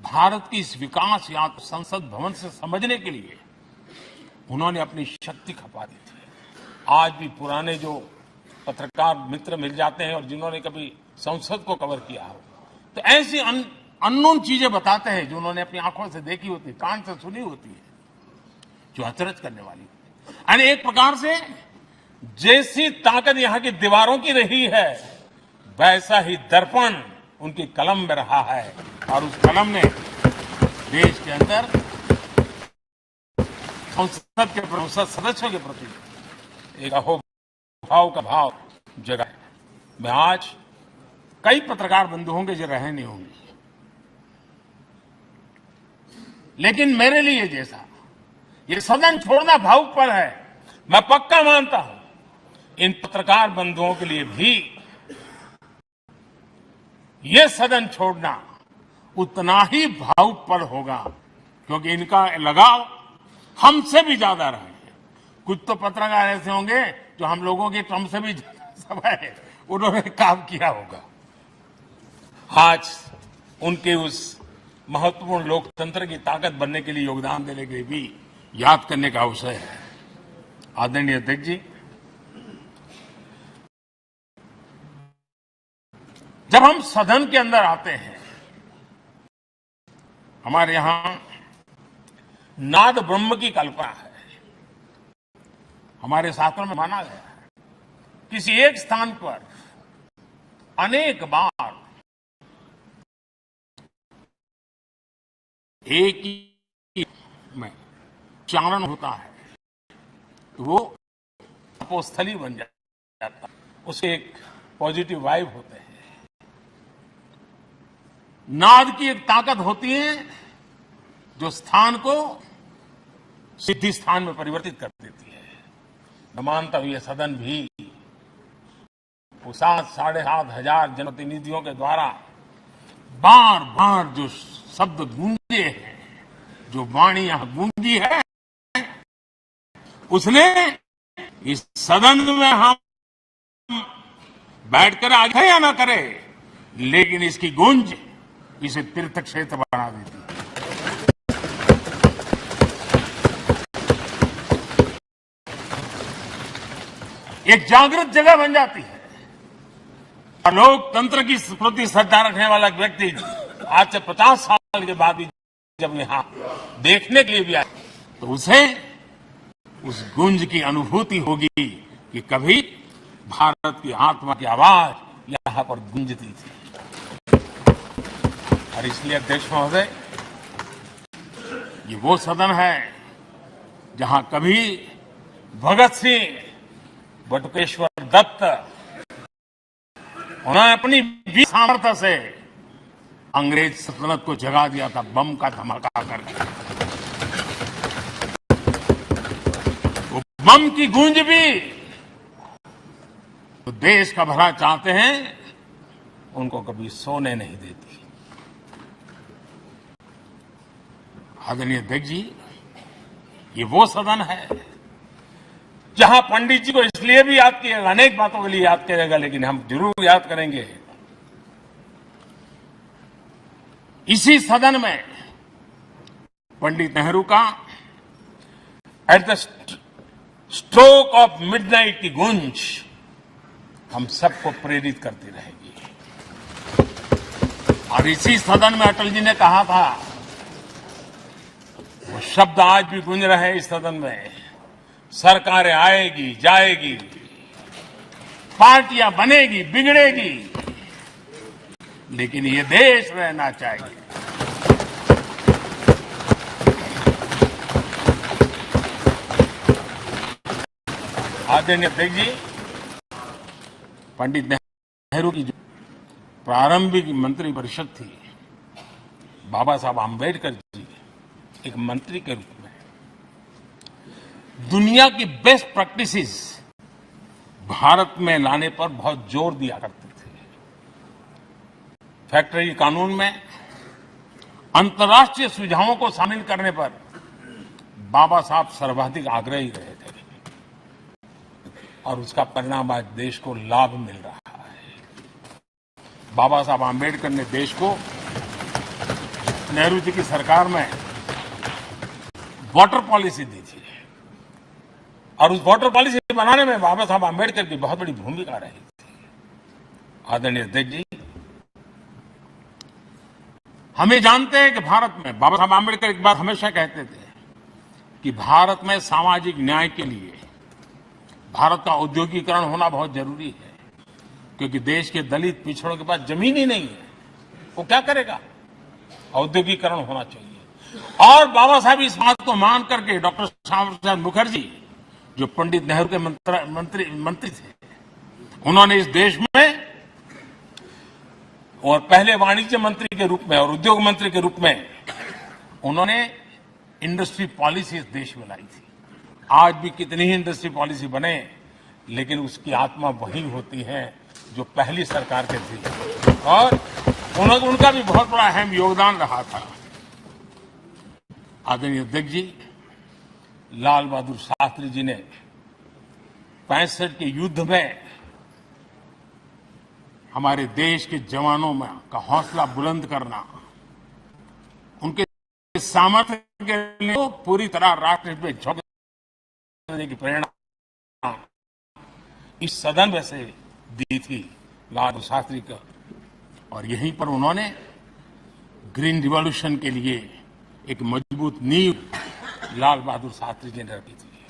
भारत की इस विकास यात्रा संसद भवन से समझने के लिए उन्होंने अपनी शक्ति खपा दी थी। आज भी पुराने जो पत्रकार मित्र मिल जाते हैं और जिन्होंने कभी संसद को कवर किया हो, तो ऐसी अननोन चीजें बताते हैं जो उन्होंने अपनी आंखों से देखी होती है, कान से सुनी होती है, जो अचरज करने वाली होती है। यानी एक प्रकार से जैसी ताकत यहां की दीवारों की रही है, वैसा ही दर्पण उनकी कलम में रहा है, और उस कलम ने देश के अंदर संसद के संसद सदस्यों के प्रति एक अहोभाव का भाव जगाया। मैं आज कई पत्रकार बंधु होंगे जो रहे नहीं होंगे, लेकिन मेरे लिए जैसा ये सदन छोड़ना भावुकपन है, मैं पक्का मानता हूं इन पत्रकार बंधुओं के लिए भी ये सदन छोड़ना उतना ही भावुकपन होगा, क्योंकि इनका लगाव हमसे भी ज्यादा रहे। कुछ तो पत्रकार ऐसे होंगे जो हम लोगों की टर्म से भी ज्यादा है, उन्होंने काम किया होगा। आज उनके उस महत्वपूर्ण लोकतंत्र की ताकत बनने के लिए, योगदान देने के लिए भी याद करने का अवसर है। आदरणीय अध्यक्ष जी, जब हम सदन के अंदर आते हैं, हमारे यहां नाद ब्रह्म की कल्पना है। हमारे शास्त्रों में माना गया है किसी एक स्थान पर अनेक बार एक ही में उच्चारण होता है तो वो तपोस्थली बन जाता है, उसके एक पॉजिटिव वाइब होते हैं। नाद की एक ताकत होती है जो स्थान को सिद्धि स्थान में परिवर्तित कर देती है। मैं मानता हूं ये सदन भी 7,500 जनप्रतिनिधियों के द्वारा बार बार जो शब्द गूंजे हैं, जो वाणी यहां गूंजी है, उसने इस सदन में हम बैठकर आगे या ना करे, लेकिन इसकी गूंज इसे तीर्थ क्षेत्र बना देती है। एक जागृत जगह बन जाती है। और लोकतंत्र की प्रति श्रद्धा रखने वाला व्यक्ति आज से 50 साल के बाद भी जब यहां देखने के लिए भी आए, तो उसे उस गूंज की अनुभूति होगी कि कभी भारत की आत्मा की आवाज यहां पर गूंजती थी। और इसलिए अध्यक्ष महोदय, ये वो सदन है जहां कभी भगत सिंह, बटुकेश्वर दत्त, उन्होंने अपनी सामर्थ्य से अंग्रेज सल्तनत को जगा दिया था बम का धमाका करके। वो बम की गूंज भी तो देश का भला चाहते हैं, उनको कभी सोने नहीं देती। आदरणीय अध्यक्ष जी, ये वो सदन है जहां पंडित जी को इसलिए भी याद किएगा, अनेक बातों के लिए याद करेगा, लेकिन हम जरूर याद करेंगे इसी सदन में पंडित नेहरू का at the stroke of midnight की गूंज हम सबको प्रेरित करती रहेगी। और इसी सदन में अटल जी ने कहा था, वो शब्द आज भी गूंज रहे हैं इस सदन में, सरकारें आएगी जाएगी, पार्टियां बनेगी बिगड़ेगी, लेकिन ये देश रहना चाहिए। आदरणीय अध्यक्ष जी, पंडित नेहरू की जो प्रारंभिक मंत्रिपरिषद थी, बाबा साहब आम्बेडकर जी एक मंत्री के रूप में दुनिया की बेस्ट प्रैक्टिसेस भारत में लाने पर बहुत जोर दिया करते थे। फैक्ट्री कानून में अंतर्राष्ट्रीय सुझावों को शामिल करने पर बाबा साहब सर्वाधिक आग्रही रहे थे और उसका परिणाम आज देश को लाभ मिल रहा है। बाबा साहब आम्बेडकर ने देश को नेहरू जी की सरकार में वाटर पॉलिसी दी थी और उस वाटर पॉलिसी बनाने में बाबा साहब आम्बेडकर की बहुत बड़ी भूमिका रही थी। आदरणीय अध्यक्ष जी, हम ये जानते हैं कि भारत में बाबा साहब आम्बेडकर एक बात हमेशा कहते थे कि भारत में सामाजिक न्याय के लिए भारत का औद्योगिकरण होना बहुत जरूरी है, क्योंकि देश के दलित पिछड़ों के पास जमीन ही नहीं है, वो क्या करेगा? औद्योगिकरण होना चाहिए। और बाबा साहब इस बात को मान करके डॉक्टर श्यामा प्रसाद मुखर्जी, जो पंडित नेहरू के मंत्री थे, उन्होंने इस देश में और पहले वाणिज्य मंत्री के रूप में और उद्योग मंत्री के रूप में उन्होंने इंडस्ट्री पॉलिसी इस देश में लाई थी। आज भी कितनी ही इंडस्ट्री पॉलिसी बने, लेकिन उसकी आत्मा वही होती है जो पहली सरकार के थी और उनका भी बहुत बड़ा अहम योगदान रहा था। आदरणीय अध्यक्ष जी, लाल बहादुर शास्त्री जी ने 65 के युद्ध में हमारे देश के जवानों में का हौसला बुलंद करना, उनके सामर्थ्य के लिए पूरी तरह राष्ट्र में झोंक देने की प्रेरणा इस सदन में से दी थी लाल बहादुर शास्त्री का, और यहीं पर उन्होंने ग्रीन रिवॉल्यूशन के लिए एक मजबूत नींव लाल बहादुर शास्त्री जी ने रखी थी।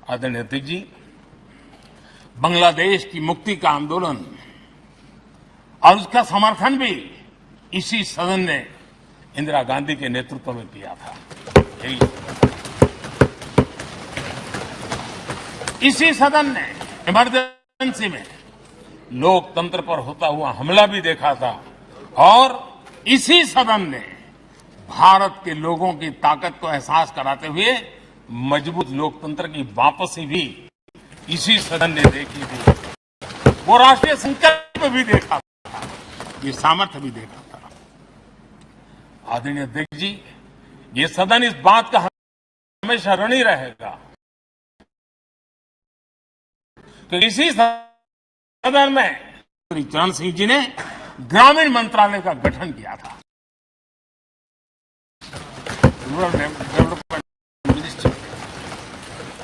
आदरणीय अध्यक्ष जी, बांग्लादेश की मुक्ति का आंदोलन और उसका समर्थन भी इसी सदन ने इंदिरा गांधी के नेतृत्व में किया था। इसी सदन ने इमरजेंसी में लोकतंत्र पर होता हुआ हमला भी देखा था और इसी सदन ने भारत के लोगों की ताकत को एहसास कराते हुए मजबूत लोकतंत्र की वापसी भी इसी सदन ने देखी थी। वो राष्ट्रीय संकल्प भी देखा था, ये सामर्थ्य भी देखा था। आदरणीय अध्यक्ष जी, ये सदन इस बात का हमेशा ऋणी रहेगा कि इसी सदन में श्री चरण सिंह जी ने ग्रामीण मंत्रालय का गठन किया था। Rural development ministry.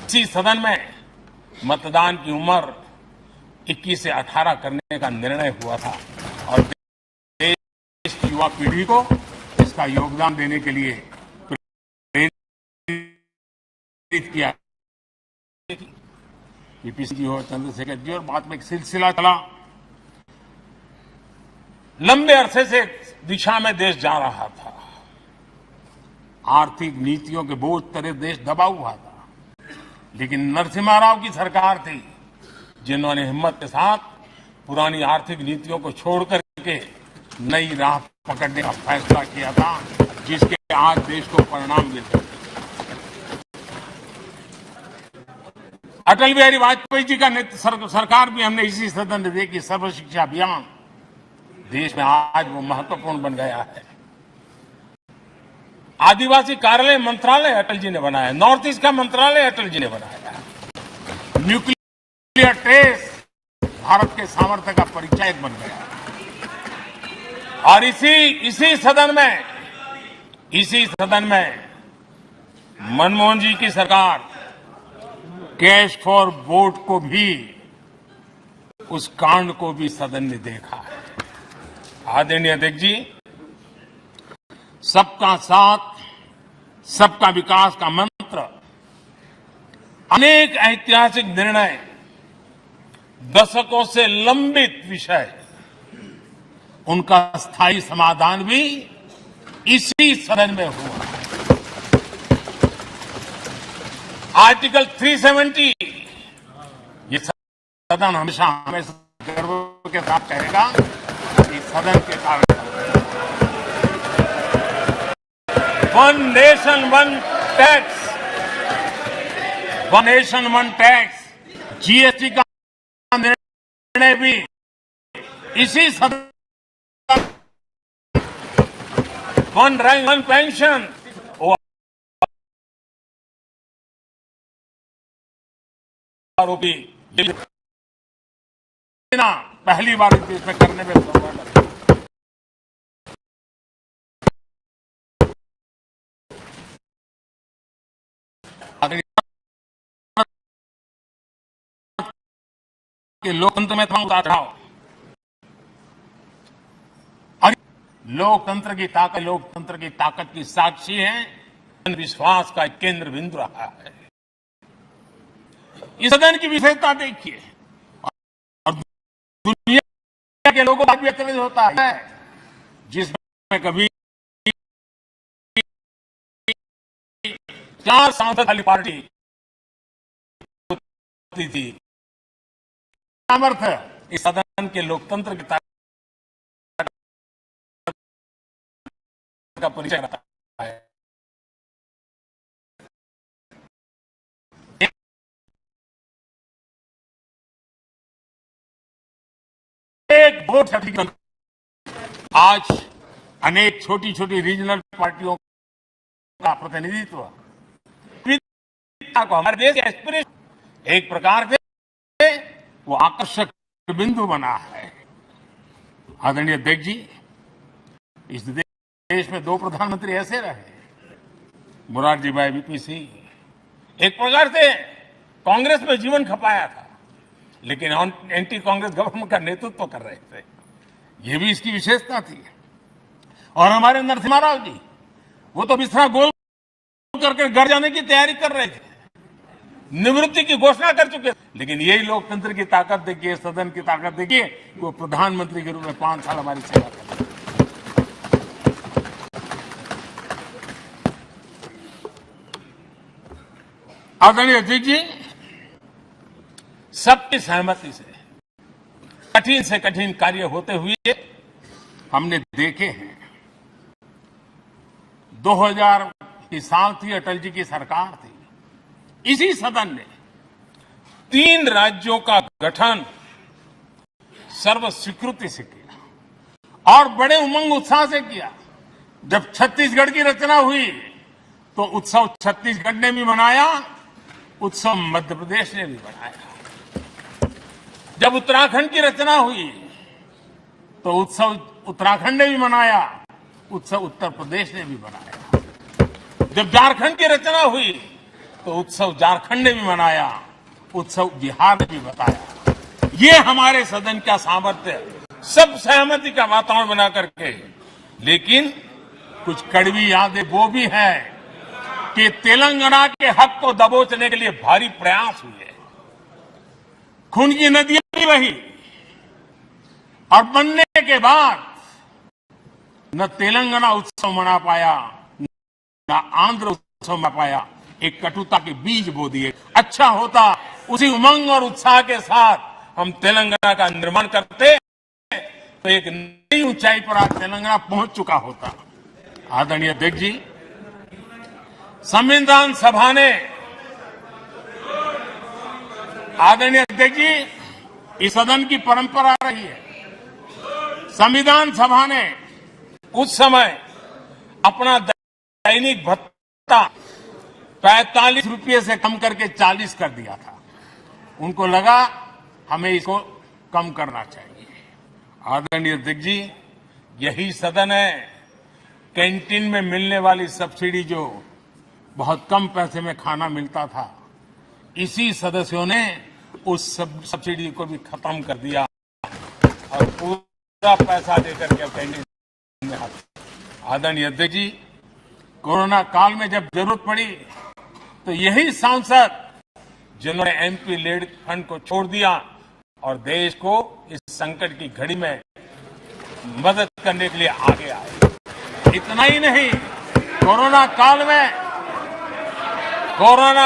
इसी सदन में मतदान की उम्र 21 से 18 करने का निर्णय हुआ था और देश की युवा पीढ़ी को इसका योगदान देने के लिए प्रेरित किया। पीपीसी जी हो, चंद्रशेखर जी, और बाद में एक सिलसिला चला। लंबे अरसे से दिशा में देश जा रहा था, आर्थिक नीतियों के बोझ तले देश दबा हुआ था, लेकिन नरसिम्हा राव की सरकार थी जिन्होंने हिम्मत के साथ पुरानी आर्थिक नीतियों को छोड़ करके नई राह पकड़ने का फैसला किया था, जिसके आज देश को परिणाम मिलते। अटल बिहारी वाजपेयी जी का सरकार भी हमने इसी सदन में देखी। सर्व शिक्षा अभियान देश में आज वो महत्वपूर्ण बन गया है। आदिवासी कार्यालय मंत्रालय अटल जी ने बनाया, नॉर्थ ईस्ट का मंत्रालय अटल जी ने बनाया, न्यूक्लियर टेस्ट भारत के सामर्थ्य का परिचय बन गया। और इसी सदन में मनमोहन जी की सरकार कैश फॉर वोट को भी, उस कांड को भी सदन ने देखा है। आदरणीय अध्यक्ष जी, सबका साथ सबका विकास का मंत्र, अनेक ऐतिहासिक निर्णय, दशकों से लंबित विषय, उनका स्थायी समाधान भी इसी सदन में हुआ। आर्टिकल 370 ये सदन हमेशा हमेशा गर्व के साथ कहेगा कि सदन के कारण one nation one tax, one nation one tax, GST का निर्णय भी इसी सदन, वन रैंक वन पेंशन, आरोपी पहली बार इस देश में करने में लोकतंत्र में लोकतंत्र की ताकत की साक्षी है, विश्वास का केंद्र बिंदु रहा है। इस सदन की विशेषता देखिए और दुनिया के लोगों का भी अत्यंत होता है, जिसमें कभी 4 सांसद वाली पार्टी होती थी। सामर्थ्य इस सदन के लोकतंत्र की ताकत का परिचय होता है। एक वोट आज अनेक छोटी छोटी रीजनल पार्टियों का प्रतिनिधित्व को हमारे देश के एस्पिरेशन एक प्रकार से वो आकर्षक बिंदु बना है। आदरणीय अध्यक्ष जी, इस देश में 2 प्रधानमंत्री ऐसे रहे, मोरारजी भाई वीपी सिंह एक प्रकार से कांग्रेस में जीवन खपाया था, लेकिन एंटी कांग्रेस गवर्नमेंट का नेतृत्व कर रहे थे। ये भी इसकी विशेषता थी। और हमारे नरसिम्हा राव जी, वो तो बिस्तरा गोल करके घर जाने की तैयारी कर रहे थे, निवृत्ति की घोषणा कर चुके थे, लेकिन यही लोकतंत्र की ताकत देखिए, सदन की ताकत देखिए, वो प्रधानमंत्री के रूप में 5 साल हमारी सेवा कर रहे। आदरणीय अध्यक्ष जी, सबकी सहमति से कठिन से कठिन कार्य होते हुए हमने देखे हैं। 2000 की साल थी, अटल जी की सरकार थी। इसी सदन ने 3 राज्यों का गठन सर्व स्वीकृति से किया और बड़े उमंग उत्साह से किया। जब छत्तीसगढ़ की रचना हुई तो उत्सव छत्तीसगढ़ ने भी मनाया, उत्सव मध्य प्रदेश ने भी मनाया। जब उत्तराखंड की रचना हुई तो उत्सव उत्तराखंड ने भी मनाया, उत्सव उत्तर प्रदेश ने भी मनाया। जब झारखंड की रचना हुई तो उत्सव झारखंड ने भी मनाया, उत्सव बिहार ने भी बताया। ये हमारे सदन का सामर्थ्य, सब सहमति का वातावरण बना करके। लेकिन कुछ कड़वी यादें वो भी है कि तेलंगाना के हक को दबोचने के लिए भारी प्रयास हुए, खून की नदियां भी बही और बनने के बाद न तेलंगाना उत्सव मना पाया, न आंध्र उत्सव मना पाया। एक कटुता के बीज बो दिए। अच्छा होता उसी उमंग और उत्साह के साथ हम तेलंगाना का निर्माण करते तो एक नई ऊंचाई पर आज तेलंगाना पहुंच चुका होता। आदरणीय अध्यक्ष जी, संविधान सभा ने, आदरणीय अध्यक्ष जी, इस सदन की परंपरा रही है। संविधान सभा ने उस समय अपना दैनिक भत्ता 45 रुपये से कम करके 40 कर दिया था। उनको लगा हमें इसको कम करना चाहिए। आदरणीय अध्यक्ष जी, यही सदन है कैंटीन में मिलने वाली सब्सिडी, जो बहुत कम पैसे में खाना मिलता था, इसी सदस्यों ने उस सब्सिडी को भी खत्म कर दिया और पूरा पैसा देकर के कैंटीन में आते। आदरणीय अध्यक्ष जी, कोरोना काल में जब जरूरत पड़ी तो यही सांसद जिन्होंने एमपी लेड फंड को छोड़ दिया और देश को इस संकट की घड़ी में मदद करने के लिए आगे आए। इतना ही नहीं, कोरोना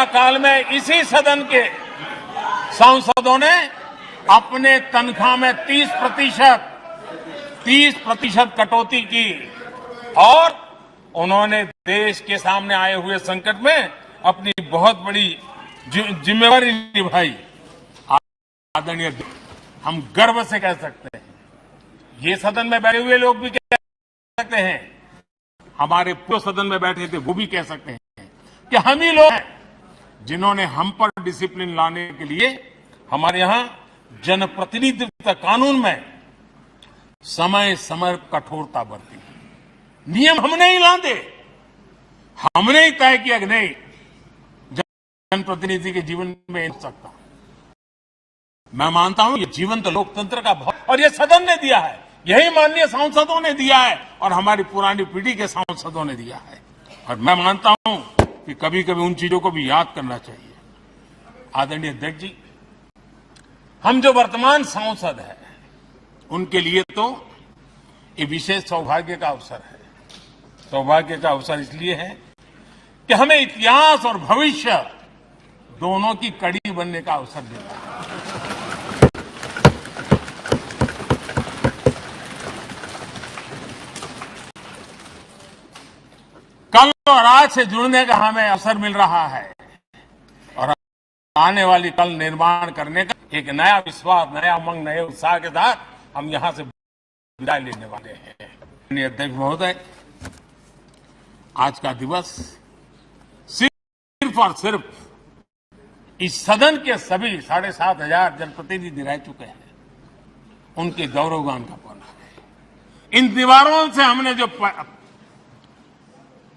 काल में इसी सदन के सांसदों ने अपने तनख्वाह में 30% कटौती की और उन्होंने देश के सामने आए हुए संकट में अपनी बहुत बड़ी जिम्मेवारी निभाई। आदरणीय, हम गर्व से कह सकते हैं, ये सदन में बैठे हुए लोग भी कह सकते हैं, हमारे पूरे सदन में बैठे थे वो भी कह सकते हैं कि हम ही लोग हैं जिन्होंने हम पर डिसिप्लिन लाने के लिए हमारे यहां जनप्रतिनिधित्व कानून में समय समय कठोरता बरती। नियम हमने ही लादे, हमने ही तय किया कि नहीं, जनप्रतिनिधि के जीवन में हो सकता। मैं मानता हूं ये जीवंत लोकतंत्र का भाव, और ये सदन ने दिया है, यही माननीय सांसदों ने दिया है और हमारी पुरानी पीढ़ी के सांसदों ने दिया है। और मैं मानता हूं कि कभी कभी उन चीजों को भी याद करना चाहिए। आदरणीय अध्यक्ष जी, हम जो वर्तमान सांसद हैं उनके लिए तो ये विशेष सौभाग्य का अवसर है। सौभाग्य का अवसर इसलिए है कि हमें इतिहास और भविष्य दोनों की कड़ी बनने का अवसर देता है। कल और आज से जुड़ने का हमें अवसर मिल रहा है और आने वाली कल निर्माण करने का एक नया विश्वास, नया उमंग, नए उत्साह के साथ हम यहां से विदाई लेने वाले हैं। अध्यक्ष महोदय, आज का दिवस सिर्फ और सिर्फ इस सदन के सभी 7,500 जनप्रतिनिधि रह चुके हैं, उनके गौरवगान का पल है। इन दीवारों से हमने जो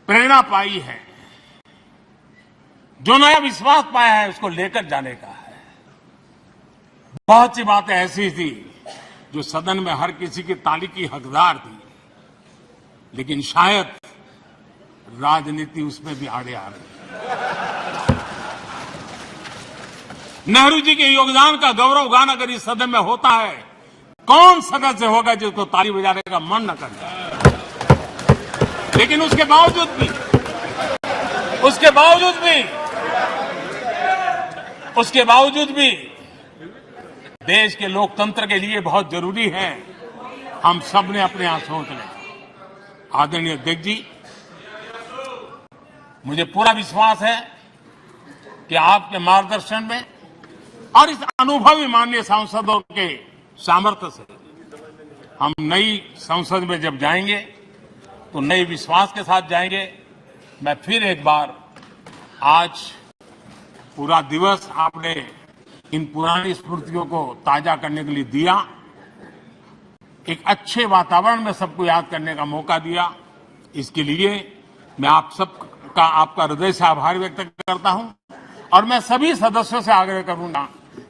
प्रेरणा पाई है, जो नया विश्वास पाया है, उसको लेकर जाने का है। बहुत सी बातें ऐसी थी जो सदन में हर किसी की ताली की हकदार थी, लेकिन शायद राजनीति उसमें भी आड़े आ रही। नेहरू जी के योगदान का गौरवगान अगर इस सदन में होता है, कौन सदस्य होगा जिसको ताली बजाने का मन न करे। लेकिन उसके बावजूद भी देश के लोकतंत्र के लिए बहुत जरूरी है हम सब ने अपने यहां सोच लें। आदरणीय अध्यक्ष जी, मुझे पूरा विश्वास है कि आपके मार्गदर्शन में और इस अनुभवी माननीय सांसदों के सामर्थ्य से हम नई संसद में जब जाएंगे तो नए विश्वास के साथ जाएंगे। मैं फिर एक बार, आज पूरा दिवस आपने इन पुरानी स्मृतियों को ताजा करने के लिए दिया, एक अच्छे वातावरण में सबको याद करने का मौका दिया। इसके लिए मैं आप सबका, आपका हृदय से आभार व्यक्त करता हूं और मैं सभी सदस्यों से आग्रह करूंगा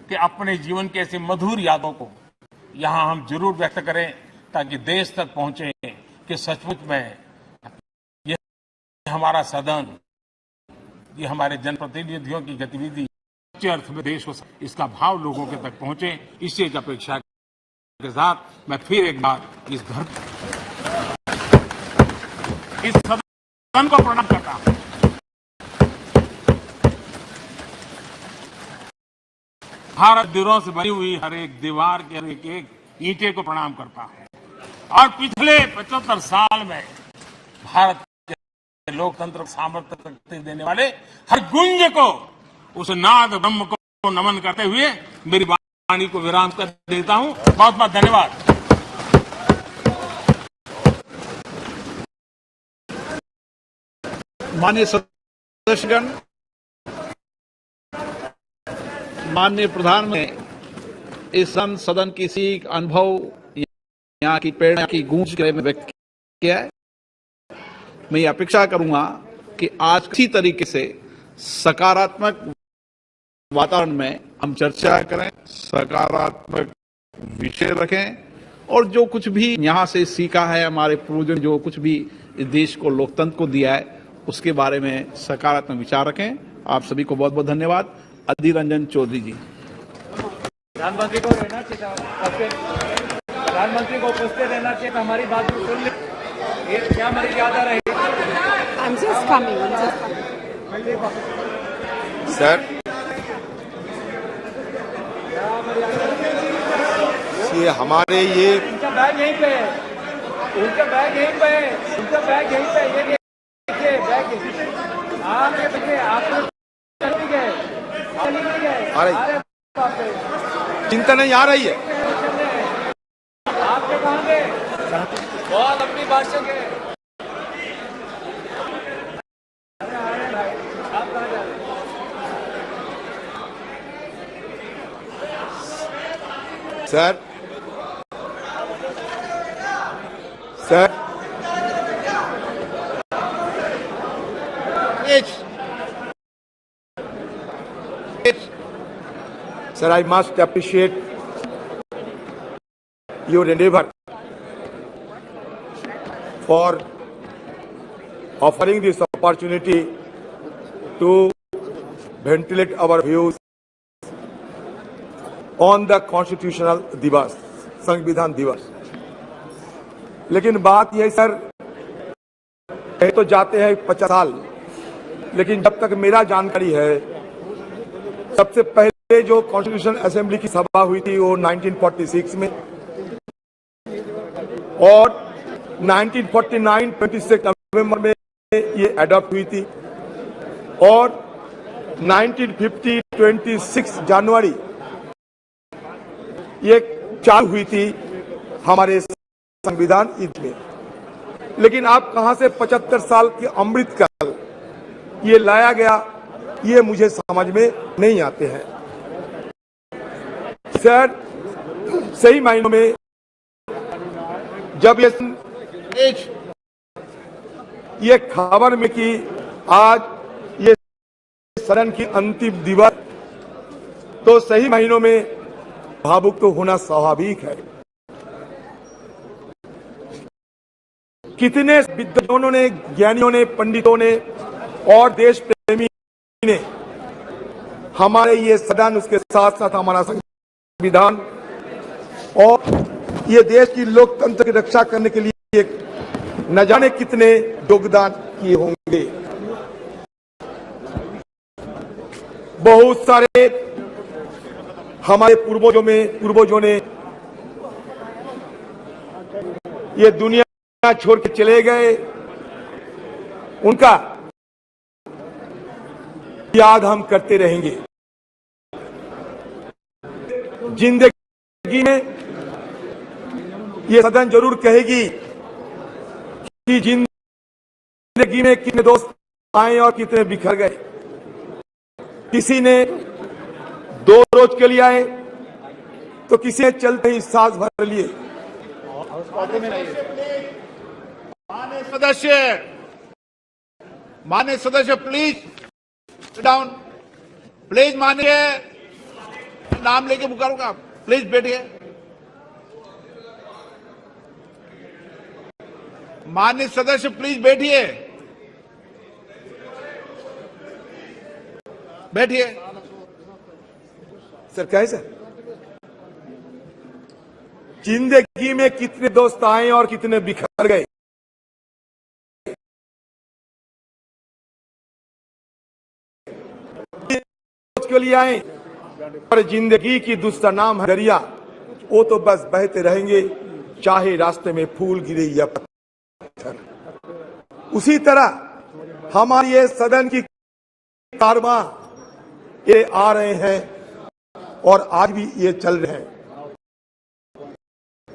कि अपने जीवन की ऐसी मधुर यादों को यहां हम जरूर व्यक्त करें, ताकि देश तक पहुंचे कि सचमुच में ये हमारा सदन, ये हमारे जनप्रतिनिधियों की गतिविधि सच्चे अर्थ में देश को, इसका भाव लोगों के तक पहुंचे। इसी एक अपेक्षा के साथ मैं फिर एक बार इस सदन को प्रणाम करता हूं। भारत दिनों से बनी हुई हर एक दीवार के हर एक ईंटे को प्रणाम करता हूं और पिछले 75 साल में भारत के लोकतंत्र को सामर्थ्य शक्ति देने वाले हर गुंज को, उस नाद ब्रह्म को नमन करते हुए मेरी वाणी को विराम कर देता हूं। बहुत बहुत धन्यवाद। माननीय सदस्यगण, माननीय प्रधानमंत्री इस सदन की सीख, अनुभव, यहाँ की प्रेरणा की गूंज में व्यक्त किया है। मैं ये अपेक्षा करूंगा कि आज इसी तरीके से सकारात्मक वातावरण में हम चर्चा करें, सकारात्मक विषय रखें और जो कुछ भी यहाँ से सीखा है, हमारे पूर्वजों जो कुछ भी इस देश को, लोकतंत्र को दिया है, उसके बारे में सकारात्मक विचार रखें। आप सभी को बहुत बहुत धन्यवाद। अधीर रंजन चौधरी जी। प्रधानमंत्री को रहना चाहिए, प्रधानमंत्री को उपस्थित रहना चाहिए, तो हमारी बात को सुन ले। ये क्या हमारी ज्यादा रहेगी? I'm just coming. Sir. देखिए हमारे ये उनका बैग यहीं पे है, उनका बैग यहीं पे है, उनका बैग यहीं पे है, ये देखिए बैग आपके बच्चे आप लोग चली गए, चली नहीं गए, आ रही चिंता नहीं आ रही है। आपके कहाँ गए? बहुत लंबी भाषण है। आप कहाँ जा रहे हैं? Sir sir Sir, I must appreciate your endeavor for offering this opportunity to ventilate our views on the constitutional दिवस, संविधान दिवस। लेकिन बात यह सर, कहे तो जाते हैं 50 साल, लेकिन जब तक मेरा जानकारी है सबसे पहले जो कॉन्स्टिट्यूशन असेंबली की सभा हुई थी वो 1946 में, और 1949 26 नवंबर में ये अडॉप्ट हुई थी, और 1950 26 जनवरी ये चालू हुई थी हमारे संविधान युग में। लेकिन आप कहां से 75 साल के अमृतकाल ये लाया गया, ये मुझे समझ में नहीं आते हैं सर। सही मायनों में जब ये खबर में कि आज ये सदन की अंतिम दिवस, तो सही मायनों में भावुक तो होना स्वाभाविक है। कितने विद्वानों ने, ज्ञानियों ने, पंडितों ने और देश प्रेमी ने हमारे ये सदन, उसके साथ साथ हमारा संविधान और ये देश की लोकतंत्र की रक्षा करने के लिए न जाने कितने योगदान किए होंगे। बहुत सारे हमारे पूर्वजों ने ये दुनिया छोड़ के चले गए, उनका याद हम करते रहेंगे। जिंदगी में ये सदन जरूर कहेगी कि जिंदगी में कितने दोस्त आए और कितने बिखर गए। किसी ने 2 रोज के लिए आए तो किसी ने चलते ही सांस भर लिए। माननीय सदस्य प्लीज डाउन, प्लीज। माननीय नाम लेके पुकारूंगा, प्लीज बैठिए। माननीय सदस्य प्लीज बैठिए, बैठिए। सर क्या है सर? जिंदगी में कितने दोस्त आए और कितने बिखर गए। के लिए आए और जिंदगी की दूसरा नाम है दरिया, वो तो बस बहते रहेंगे, चाहे रास्ते में फूल गिरे या पत्थर। उसी तरह हमारी ये सदन की कारवां ये आ रहे हैं और आज भी ये चल रहे हैं।